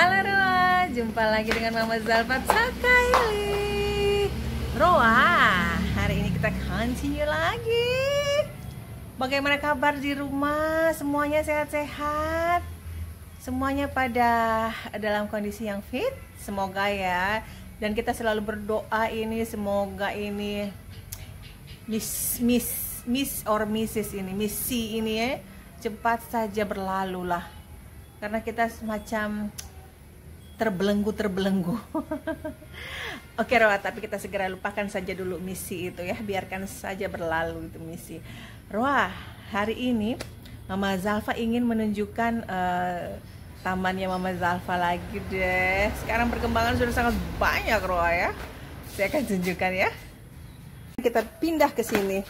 Halo Roa, jumpa lagi dengan Mama Zalfa Sakaili. Roa, hari ini kita continue lagi. Bagaimana kabar di rumah? Semuanya sehat-sehat? Semuanya pada dalam kondisi yang fit? Semoga ya. Dan kita selalu berdoa ini, semoga ini Miss or Mrs. ini, misi ini ya, cepat saja berlalu lah. Karena kita semacam terbelenggu. Oke Roa, tapi kita segera lupakan saja dulu misi itu ya, biarkan saja berlalu itu misi. Roa, hari ini Mama Zalfa ingin menunjukkan tamannya Mama Zalfa lagi deh. Sekarang perkembangan sudah sangat banyak Roa ya. Saya akan tunjukkan ya. Kita pindah ke sini.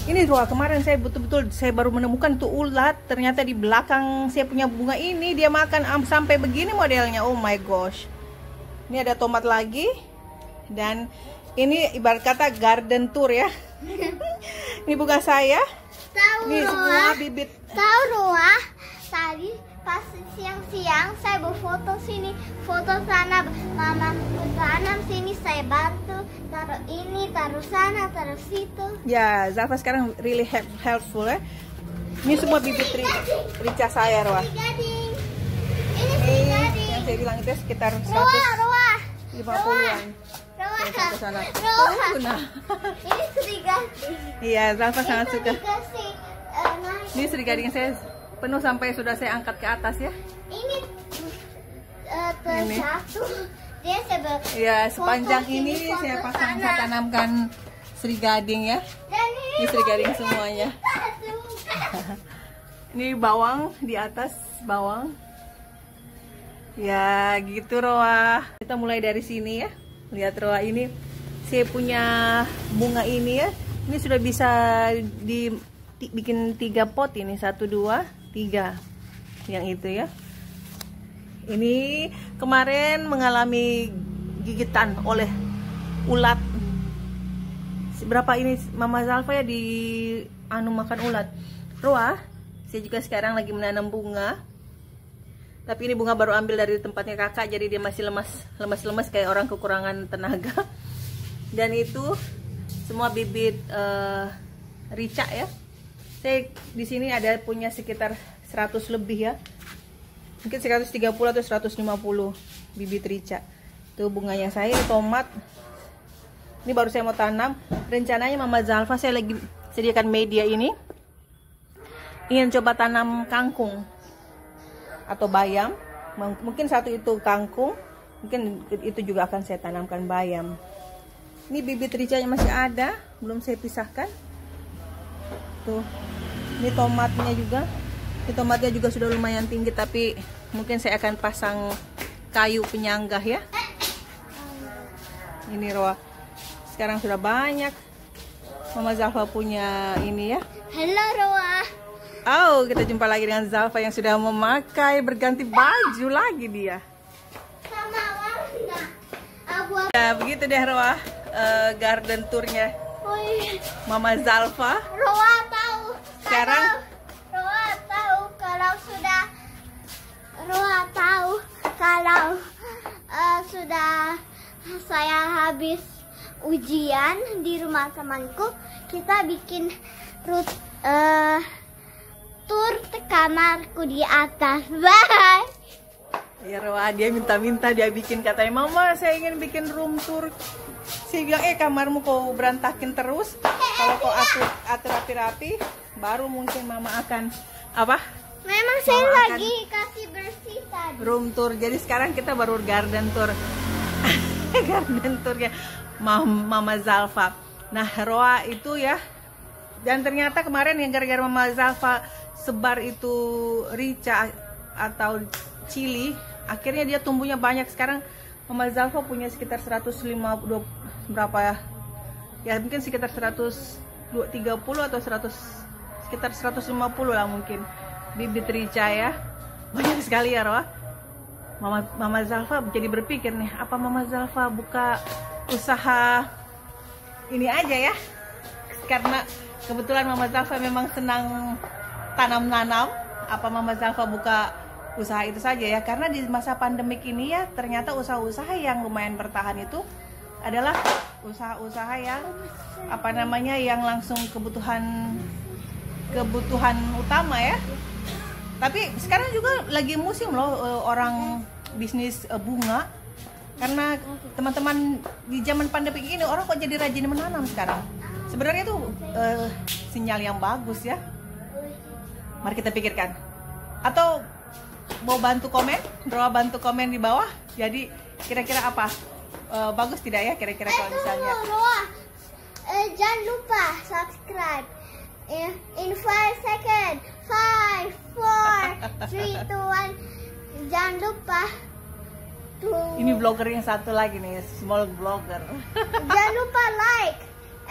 Ini Roa, kemarin saya betul-betul baru menemukan tuh ulat. Ternyata di belakang saya punya bunga ini dia makan sampai begini modelnya. Oh my gosh. Ini ada tomat lagi. Dan ini ibarat kata garden tour ya. Ini bunga saya. Tahu ini Roa, semua bibit. tahu Roa, tadi pas siang-siang saya berfoto sini, foto sana, mama tanam sini, saya bantu, taruh ini, taruh sana, taruh situ. Ya, Zalfa sekarang really helpful ya. Ini semua bibit rica saya Roa. Gading. Ini gading. Yang saya bilang itu sekitar Roa. 150-an. Roa. Nah. Ini serigading. Iya, Zalfa sangat suka. Dikasih, Ini serigading saya penuh sampai sudah saya angkat ke atas ya. Ini tersatu. Dia Ya, sepanjang ini saya tanamkan serigading ya. Dan Ini serigading semuanya. satu. Ini bawang di atas, bawang. Ya, gitu Roa. Kita mulai dari sini ya. Lihat Roa, ini saya punya bunga ini ya. Ini sudah bisa dibikin 3 pot ini, 1, 2, 3. Yang itu ya. Ini kemarin mengalami gigitan oleh ulat. Berapa ini Mama Zalfa ya makan ulat. Roa, saya juga sekarang lagi menanam bunga. Tapi ini bunga baru ambil dari tempatnya kakak, jadi dia masih lemas kayak orang kekurangan tenaga. Dan itu semua bibit rica ya. Saya di sini ada punya sekitar 100 lebih ya. Mungkin 130 atau 150 bibit rica. Itu bunganya saya, tomat. Ini baru saya mau tanam. Rencananya Mama Zalfa saya lagi sediakan media ini. Ingin coba tanam kangkung atau bayam. Mungkin satu itu kangkung, mungkin itu juga akan saya tanamkan bayam. Ini bibit ricanya masih ada, belum saya pisahkan. Tuh. Ini tomatnya juga. Ini tomatnya juga sudah lumayan tinggi, tapi mungkin saya akan pasang kayu penyangga ya. Ini Roa. Sekarang sudah banyak. Mama Zalfa punya ini ya. Halo Roa. Oh, kita jumpa lagi dengan Zalfa yang sudah memakai berganti baju lagi dia. Sama warna abu. Ya, begitu deh Roa, garden tournya Mama Zalfa. Roa tahu. Sekarang Roa tahu kalau sudah saya habis ujian di rumah temanku, kita bikin tur ke kamarku di atas. Bye. ya Roa, dia minta dia bikin, katanya Mama saya ingin bikin room tour. Saya bilang kamarmu kau berantakin terus. Kalau kau atur rapi-rapi, baru mungkin Mama akan apa? Memang saya lagi kasih bersih tadi. Room tour. Jadi sekarang kita baru garden tour. Garden tournya Mama Zalfa. Nah Roa itu ya. Dan ternyata kemarin yang gara-gara Mama Zalfa sebar itu rica atau cili, akhirnya dia tumbuhnya banyak. Sekarang Mama Zalfa punya sekitar 150 berapa ya, mungkin sekitar 130 atau 100, sekitar 150 lah mungkin bibit rica ya. Banyak sekali ya Roa. Mama Zalfa jadi berpikir nih, apa Mama Zalfa buka usaha ini aja ya, karena kebetulan Mama Zalfa memang senang tanam-nanam. Apa Mama Zalfa buka usaha itu saja ya, karena di masa pandemik ini ya ternyata usaha-usaha yang lumayan bertahan itu adalah usaha-usaha yang apa namanya yang langsung kebutuhan utama ya. Tapi sekarang juga lagi musim loh orang bisnis bunga, karena teman-teman di zaman pandemi ini orang kok jadi rajin menanam sekarang. Sebenarnya itu sinyal yang bagus ya. Mari kita pikirkan. Atau mau bantu komen, Roa bantu komen di bawah. Jadi kira-kira apa? Bagus tidak ya kira-kira kalau misalnya? Roa, jangan lupa subscribe. In 5 seconds, 5, 4, 3, 2, 1. Jangan lupa tuh. Ini vlogger yang satu lagi nih, small vlogger. Jangan lupa like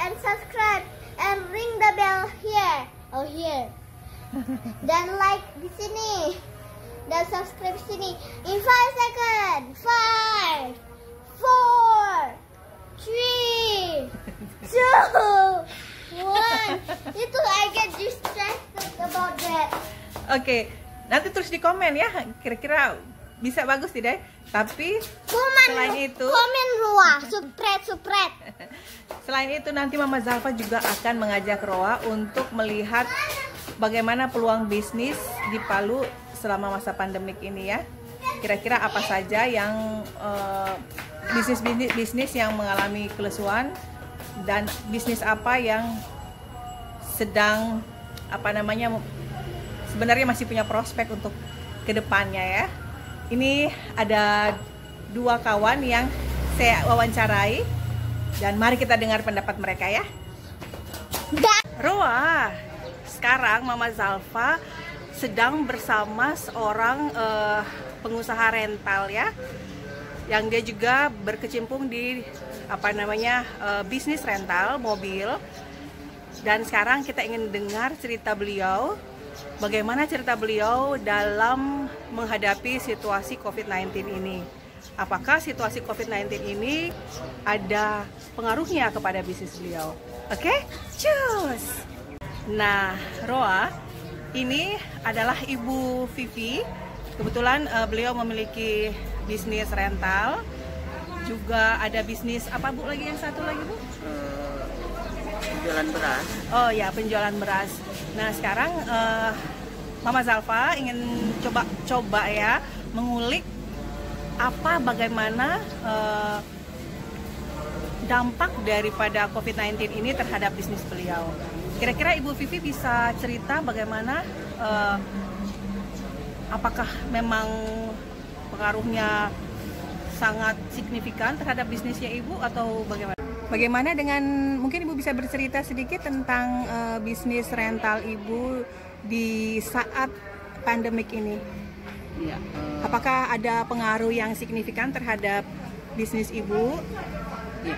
and subscribe and ring the bell here. Oh here. Dan like di sini. Dan subscribe di sini. In 5 seconds. 5, 4, 3, 2, 1. Itu I get distracted about that. Oke, nanti terus di komen ya. Kira-kira bisa bagus tidak? Tapi selain itu, komen Roa, subscribe. Selain itu nanti Mama Zalfa juga akan mengajak Roa untuk melihat bagaimana peluang bisnis di Palu selama masa pandemik ini ya. Kira-kira apa saja yang bisnis yang mengalami kelesuan dan bisnis apa yang sedang sebenarnya masih punya prospek untuk kedepannya ya. Ini ada 2 kawan yang saya wawancarai dan mari kita dengar pendapat mereka ya. Roa, sekarang Mama Zalfa sedang bersama seorang pengusaha rental ya, yang dia juga berkecimpung di bisnis rental mobil. Dan sekarang kita ingin dengar cerita beliau, bagaimana cerita beliau dalam menghadapi situasi COVID-19 ini. Apakah situasi COVID-19 ini ada pengaruhnya kepada bisnis beliau? Oke, cus. Nah, Roa, ini adalah Ibu Vivi. Kebetulan beliau memiliki bisnis rental, juga ada bisnis apa Bu lagi, yang satu lagi Bu? Penjualan beras. Oh ya, penjualan beras. Nah sekarang Mama Zalfa ingin coba ya mengulik bagaimana dampak daripada COVID-19 ini terhadap bisnis beliau. Kira-kira Ibu Vivi bisa cerita bagaimana, apakah memang pengaruhnya sangat signifikan terhadap bisnisnya Ibu atau bagaimana? Bagaimana dengan, mungkin Ibu bisa bercerita sedikit tentang bisnis rental Ibu di saat pandemik ini? Ya, apakah ada pengaruh yang signifikan terhadap bisnis Ibu? Ya,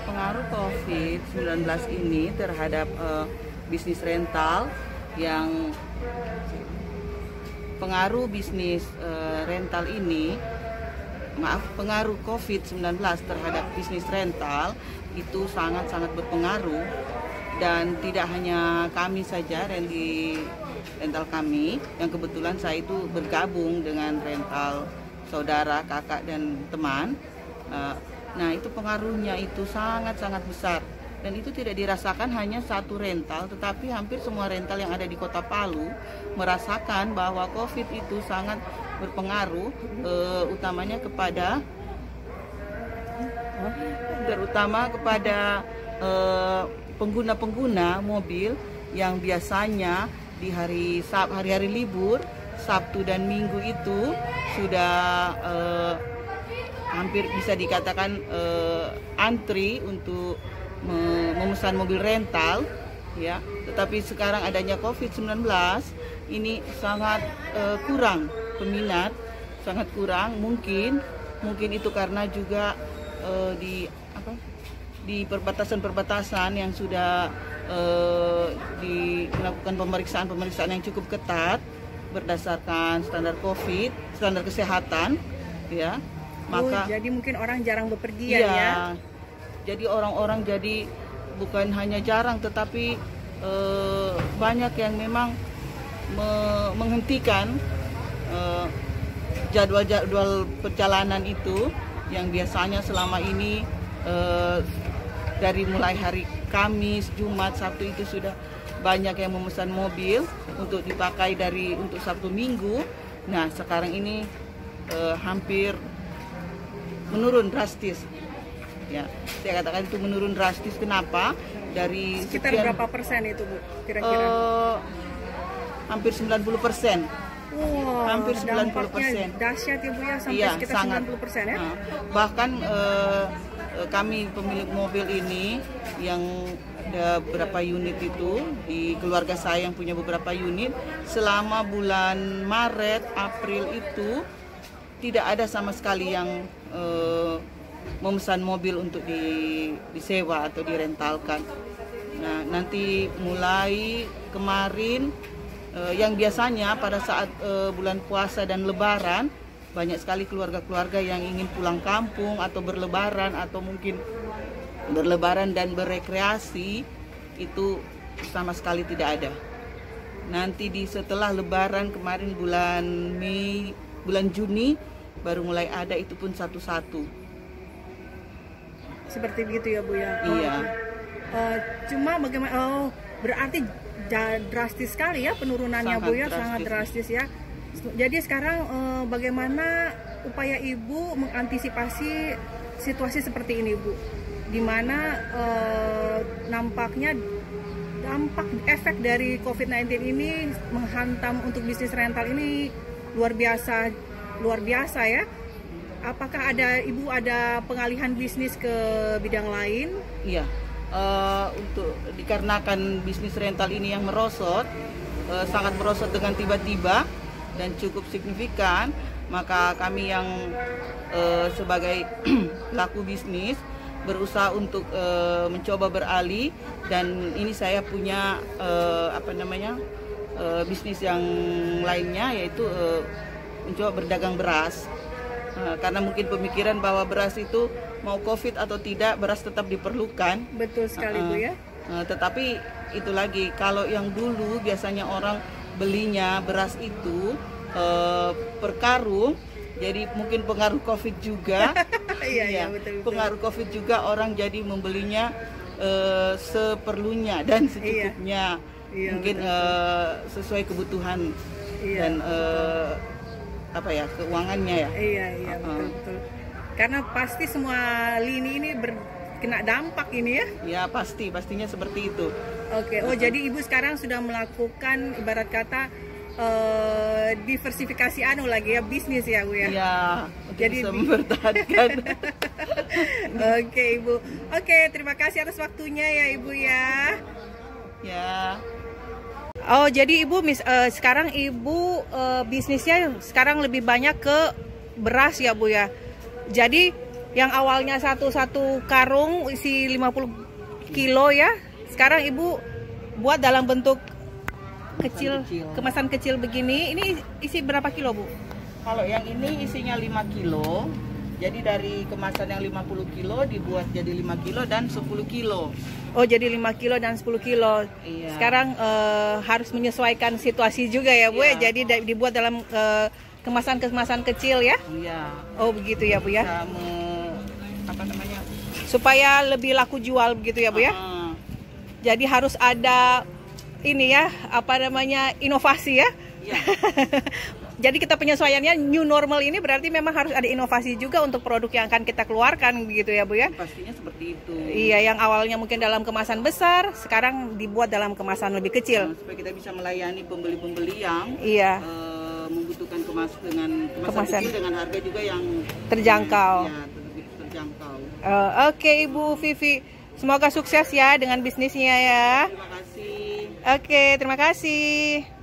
pengaruh COVID-19 ini terhadap bisnis rental, yang pengaruh bisnis rental ini, pengaruh COVID-19 terhadap bisnis rental itu sangat-sangat berpengaruh. Dan tidak hanya kami saja, rental kami, yang kebetulan saya itu bergabung dengan rental saudara, kakak, dan teman. Nah itu pengaruhnya itu sangat-sangat besar. Dan itu tidak dirasakan hanya satu rental, tetapi hampir semua rental yang ada di Kota Palu merasakan bahwa COVID itu sangat berpengaruh, terutama kepada pengguna-pengguna mobil yang biasanya di hari-hari libur, Sabtu dan Minggu itu sudah hampir bisa dikatakan antri untuk memesan mobil rental ya. Tetapi sekarang adanya COVID-19 ini sangat kurang peminat, sangat kurang. Mungkin itu karena juga di perbatasan-perbatasan yang sudah dilakukan pemeriksaan yang cukup ketat berdasarkan standar COVID, standar kesehatan ya. Maka jadi mungkin orang jarang bepergian ya. Jadi orang-orang jadi bukan hanya jarang, tetapi banyak yang memang menghentikan jadwal-jadwal perjalanan itu yang biasanya selama ini dari mulai hari Kamis, Jumat, Sabtu itu sudah banyak yang memesan mobil untuk dipakai untuk Sabtu Minggu. Nah, sekarang ini hampir menurun drastis. Ya, saya katakan itu menurun drastis. Kenapa? Dari sekitar berapa persen itu, Bu? Kira-kira? Hampir 90%. Wow, hampir 90%. Dahsyat ya, Bu ya, sampai Iya, sekitar sangat. 90% ya. Bahkan kami pemilik mobil ini yang ada beberapa unit itu di keluarga saya yang punya beberapa unit, selama bulan Maret, April itu tidak ada sama sekali yang memesan mobil untuk disewa atau direntalkan. Nah, nanti mulai kemarin yang biasanya pada saat bulan puasa dan lebaran banyak sekali keluarga-keluarga yang ingin pulang kampung atau berlebaran atau mungkin berlebaran dan berekreasi, itu sama sekali tidak ada. Nanti setelah lebaran kemarin bulan Juni baru mulai ada, itu pun satu-satu. Seperti begitu ya, Bu ya. Iya. Cuma bagaimana? Berarti drastis sekali ya penurunannya, Sangat Bu ya, drastis. sangat drastis ya. Jadi sekarang bagaimana upaya Ibu mengantisipasi situasi seperti ini, Bu? Dimana nampaknya efek dari COVID-19 ini menghantam untuk bisnis rental ini luar biasa ya. Apakah Ibu ada pengalihan bisnis ke bidang lain? Iya. Dikarenakan bisnis rental ini yang merosot, sangat merosot dengan tiba-tiba dan cukup signifikan, maka kami yang sebagai pelaku bisnis berusaha untuk mencoba beralih, dan ini saya punya bisnis yang lainnya, yaitu mencoba berdagang beras. Karena mungkin pemikiran bahwa beras itu mau COVID atau tidak, beras tetap diperlukan. Betul sekali, Bu ya. Tetapi itu lagi, kalau yang dulu biasanya orang belinya beras itu per karung, jadi mungkin pengaruh COVID juga. Iya, betul. Pengaruh COVID juga, orang jadi membelinya seperlunya dan secukupnya. Iya, mungkin sesuai kebutuhan dan keuangannya ya. Iya, betul. Karena pasti semua lini ini kena dampak ini ya. Ya, pastinya seperti itu. Oke. Jadi Ibu sekarang sudah melakukan ibarat kata diversifikasi lagi ya, bisnis ya, Bu ya. Iya, jadi bisa mempertahankan. Oke, Ibu. Oke, terima kasih atas waktunya ya, Ibu ya. Ya. Jadi Ibu sekarang Ibu bisnisnya sekarang lebih banyak ke beras ya, Bu ya. Jadi yang awalnya satu karung isi 50 kilo ya, sekarang Ibu buat dalam bentuk kemasan kecil begini. Ini isi berapa kilo, Bu? Kalau yang ini isinya 5 kilo. Jadi dari kemasan yang 50 kilo dibuat jadi 5 kilo dan 10 kilo. Jadi 5 kilo dan 10 kilo. Iya. Sekarang harus menyesuaikan situasi juga ya, Bu ya. Iya. Jadi dibuat dalam kemasan kecil ya. Iya. Begitu ya, Bu ya. Bisa supaya lebih laku jual begitu ya, Bu ya. Jadi harus ada ini ya, inovasi ya. Iya. Jadi kita penyesuaiannya new normal ini berarti memang harus ada inovasi juga untuk produk yang akan kita keluarkan begitu ya, Bu ya. Pastinya seperti itu. Iya, yang awalnya mungkin dalam kemasan besar, sekarang dibuat dalam kemasan lebih kecil. Supaya kita bisa melayani pembeli-pembeli yang membutuhkan kemasan kecil dengan harga juga yang terjangkau. Terjangkau. Oke, Ibu Vivi, semoga sukses ya dengan bisnisnya ya. Terima kasih. Oke, terima kasih.